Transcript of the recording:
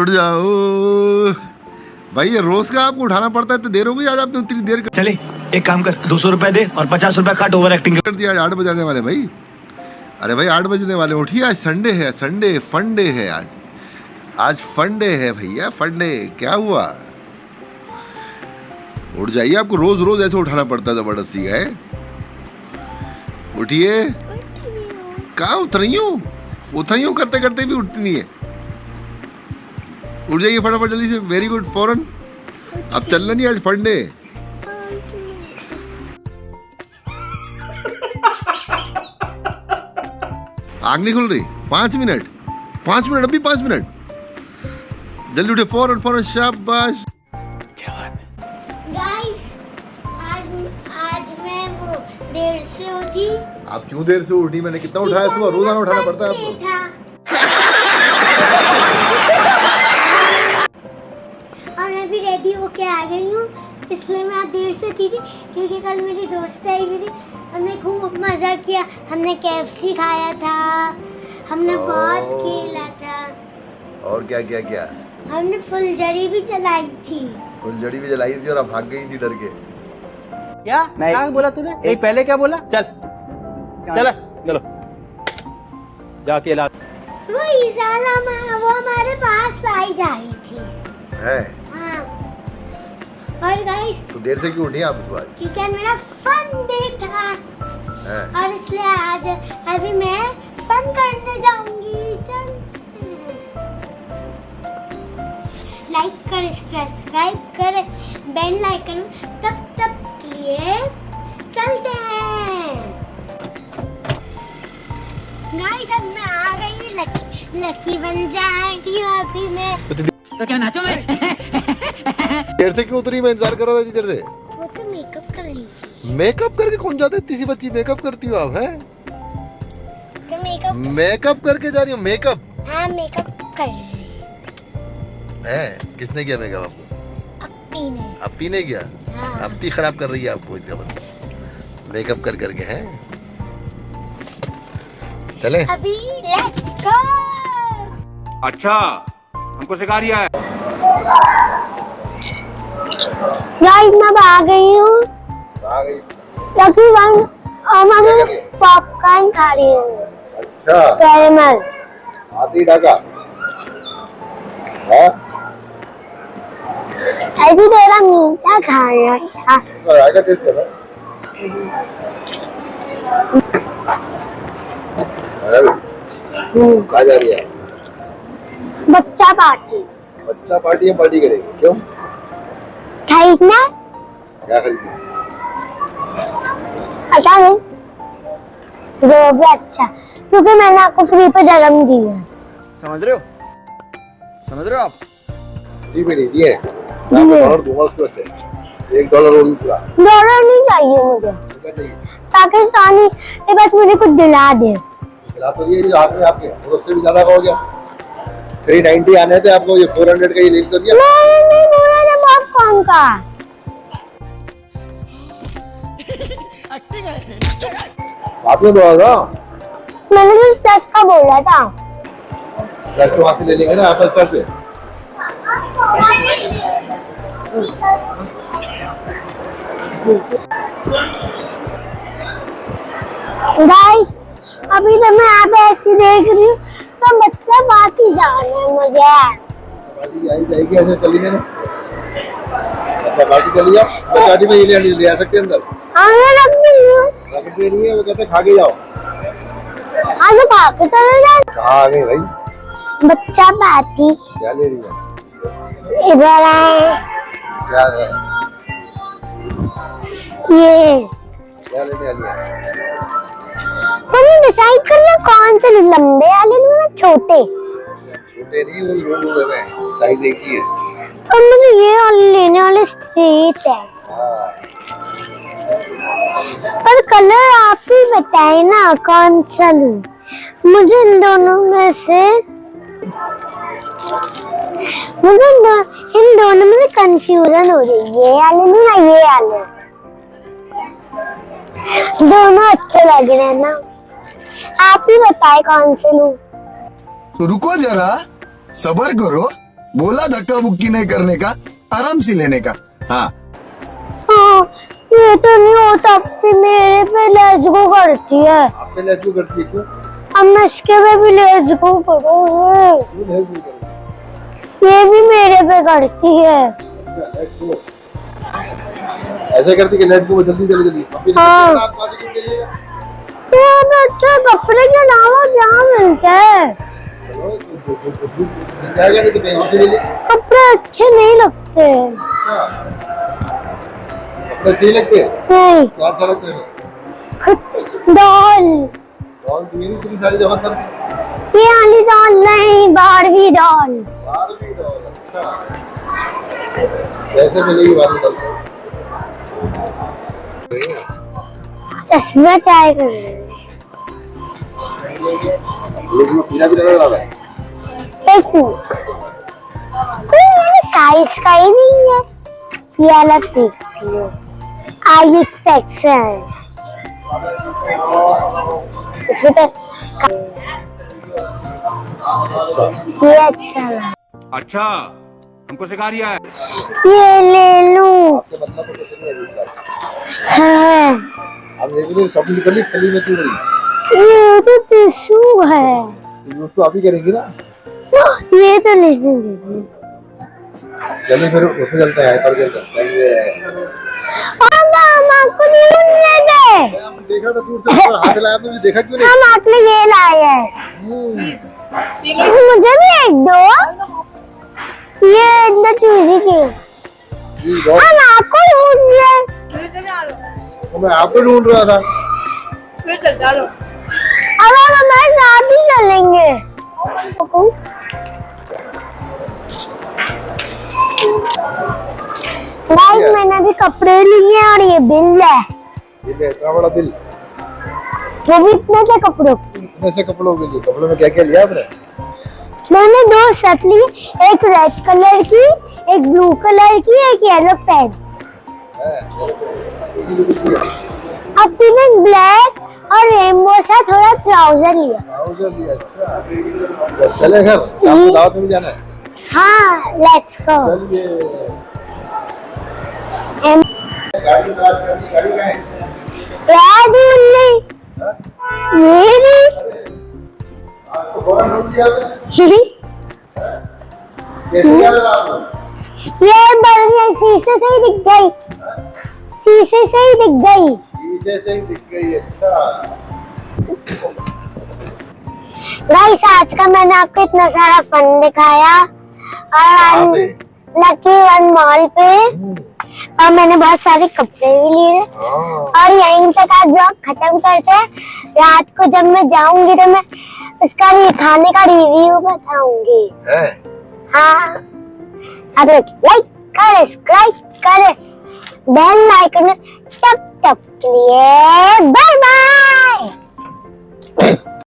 उठ जाओ भाई, ये रोज का आपको उठाना पड़ता है, तो देर हो गई आज आपने उतनी देर चले एक काम कर, 200 रुपए दे और 50 रुपए काट ओवर एक्टिंग कर दिया। आज 8 बजाने वाले भाई। अरे भाई 8 बजने वाले, उठिए, आज संडे है, संडे फंडे है आज। आज फंडे है भैया, फंडे। क्या हुआ? उठ जाइए, आपको रोज रोज ऐसे उठाना पड़ता है जबरदस्ती है। उठिए। कहाँ उतर रही हूँ? उतर रही हूँ करते करते भी उठती नहीं है। उठ जाइए फटाफट जल्दी से। वेरी गुड, फौरन। अब चलना नहीं, आज फंडे। आग नहीं खुल रही। 5 मिनट, 5 मिनट, अभी 5 मिनट। जल्दी उठे, फौरन फौरन, शाबाश। क्या बात है गाइस, आज मैं वो देर से उठी। आप क्यों देर से उठी? मैंने कितना उठाया सुबह? रोजाना उठाना पड़ता है आपको। और मैं भी रेडी होके आ गई हूँ, इसलिए मैं आज देर से थी क्योंकि कल मेरी दोस्त आई हुई थी। हमने खूब मजा किया, हमने KFC खाया था, हमने बहुत खेला था। और क्या क्या क्या? हमने फुलझड़ी भी चलाई थी। फुलझड़ी भी जलाई थी और आप भाग गई थी डर के। क्या क्या बोला तूने? नहीं, पहले क्या बोला? चल चलो चलो जाके ला। वो ईजाला वो हमारे पास आई जा रही थी। है? हाँ। और गाइस, तो देर से क्यों उठी आप इस बार? क्योंकि आज मेरा फन डे था है? और इसलिए आज अभी मैं फन करने जाऊंगी। चल, लाइक कर, सब्सक्राइब कर, बेल आइकन तब के लिए चलते हैं। गाइस, अब मैं आ गई, लकी बन जाएगी अभी मैं। तो क्या नाचो मैं? देर से क्यों उतरी? मैं इंतजार कर रहा था देर से। वो तो मेकअप कर रही थी। मेकअप करके कौन जाता है? इतनी सी बच्ची मेकअप करती हो आप? हैं? तो मेकअप करके जा रही हो? मेकअप? हाँ, मेकअप कर रही है। किसने किया मेकअप आपको? अपी ने। अपी ने किया? हाँ। अपी खराब कर रही है आपको, इसका मतलब मेकअप कर करके। हैं? चले अभी लेट्स गो। अच्छा, हमको सिखा रिया है। गाइस, मैं आ गई हूँ। आ गई। लकी वन और मैं पॉपकॉर्न खा रही हूँ। अच्छा, कैरेमल। हाथी ढाका है? ऐसी तेरा मीठा खाना था। आएगा टेस्ट करो। कहाँ जा रही है? बच्चा पार्टी। बच्चा पार्टी है, पार्टी करेगी? क्यों? खरीदना? क्या खरीदना? अच्छा नहीं, जो भी अच्छा, क्योंकि मैंने आपको फ्री पे जन्म दी है। समझ रहे हो? समझ रहे हो आप? फ्री में नहीं दिए। $1 दूंगा उसको, $1 और पूरा। डॉलर नहीं चाहिए मुझे, क्या चाहिए? पाकिस्तानी ये बस मुझे कुछ दिला दे। खिला तो दिए जो हाथ में आपके, और उससे भी ज्यादा का हो गया। 390 आने थे आपको, ये 400 का ये ले तो दिया। नहीं बोला जब आप कौन का। आपने बोला था। मैंने तो 10 का बोला था। 10 तो वहां से ले लेंगे ना, एप्पल स्टोर से। गाइस, अभी तो मैं आप ऐसी देख रही हूँ, तो मतलब बात ही जाने मुझे। गाड़ी आई जाएगी, ऐसे चली गई ना। अच्छा, गाड़ी चली जाओ। तो गाड़ी में ये ले आ सकते हैं अंदर। आने लग गई हूँ। रख दे रही है, वो कहते हैं खा के जाओ। आगे भाग के चले जाए। कहाँ आ गई भाई? बच्चा पार्टी क्या ले रही है? इधर आए। क्या है? ये क्या लेने वाली है? तुम डिसाइड कर लो कौन से लंबे वाले लूं या छोटे। छोटे नहीं, वो लोग लोग हैं, साइज एक ही है। और मुझे ये वाले लेने वाले स्ट्रेट है। हाँ। पर कलर आप ही बताए ना कौन सा लूं। मुझे इन दोनों में से इन दोनों में कंफ्यूजन हो रही है। ये वाले लूं या ये वाले? दोनों अच्छे लग रहे हैं ना, आप ही बताए कौन से लूं। तो रुको जरा, सब्र करो। बोला धक्का बुक्की नहीं करने का, आराम से लेने का। हाँ हाँ, ये तो नहीं होता, फिर मेरे पे लेजगो करती है। आप पे लेजू करती है क्यों? अब मैं इसके पे भी लेजगो करूँगी। क्यों लेजू करती ये भी मेरे पे करती है। है? लेजू ऐसे करती कि लेजू जल्दी जल्दी जल्दी। अब ये हाँ। आप कहाँ से क्यों चलिएगा? तो अब अच्छा कपड़े के अलावा क्या मिलता है? चलो, जाएगा नहीं तो कहीं और से ले ले। कपड़े अच्छे नहीं लगते। अच्छा, कपड़े सही लगते हैं? नहीं, क्या अच्छा लगता है? डॉल, डॉल तो ये नहीं इतनी सारी जगह तब ये वाली डॉल नहीं, बारबी डॉल। Barbie doll. अच्छा, कैसे मिलेगी बारबी डॉल? चश्मा ट्राई कर रहे हैं। पीला भी लग रहा है। एक मिनट, कोई मेरे साइज का ही नहीं है। ये अलग देखती है, आई इंस्पेक्शन इसमें तो ये अच्छा लगा। अच्छा हमको सिखा रिया है। ये ले लूं। आपके मतलब को कुछ नहीं है। हाँ, अब रेगुलर शॉपिंग कर ली, थैली में क्यों नहीं? ये तो टिश्यू है। यूज तो आप ही करेंगी ना। ये तो नहीं दीजिए। चलिए फिर उसमें चलते हैं, पर चलते हैं। मामा को नहीं ले दे। हमने देखा था दूर से, हाथ हिलाया आपने, देखा क्यों नहीं? हम आपने ये लाए हैं। मुझे भी एक दो। ये अंदर चूजी की। जी, बहुत। हम आपको ढूंढ रहे। तो मैं आपको ढूंढ रहा था। अब हम हमारे साथ ही चलेंगे। गाइस, मैंने भी कपड़े लिए और ये बिल है। ये ले, इतना बड़ा बिल। वो भी इतने से कपड़ों की। इतने से कपड़ों के लिए, कपड़ों में क्या क्या लिया आपने? मैंने दो शर्ट ली, एक रेड कलर की, एक ब्लू कलर की, एक येलो पैंट। अब मैंने ब्लैक और रेनबो सा थोड़ा ट्राउजर लिया। ट्राउजर लिया। अच्छा, चले घर, आपको दावत में भी जाना है। हाँ, लेट्स गो। चलिए। गाड़ी तलाश करनी, गाड़ी कहाँ है? मेरी आपको फौरन ढूंढ लिया आपने? कैसे क्या लगा आपको? ये बढ़िया शीशे से ही दिख गई। शीशे से ही दिख गई। पीछे से ही दिख गई। अच्छा, गाइस, आज का मैंने आपको इतना सारा फन दिखाया और लकी वन मॉल पे, और मैंने बहुत सारे कपड़े भी लिए। और यहीं तक आज ब्लॉग खत्म करते हैं। रात को जब मैं जाऊंगी तो मैं उसका खाने का रिव्यू बताऊंगी। हाँ, अब लाइक करे, सब्सक्राइब करे, बेल आइकन तब तक के लिए बाय बाय।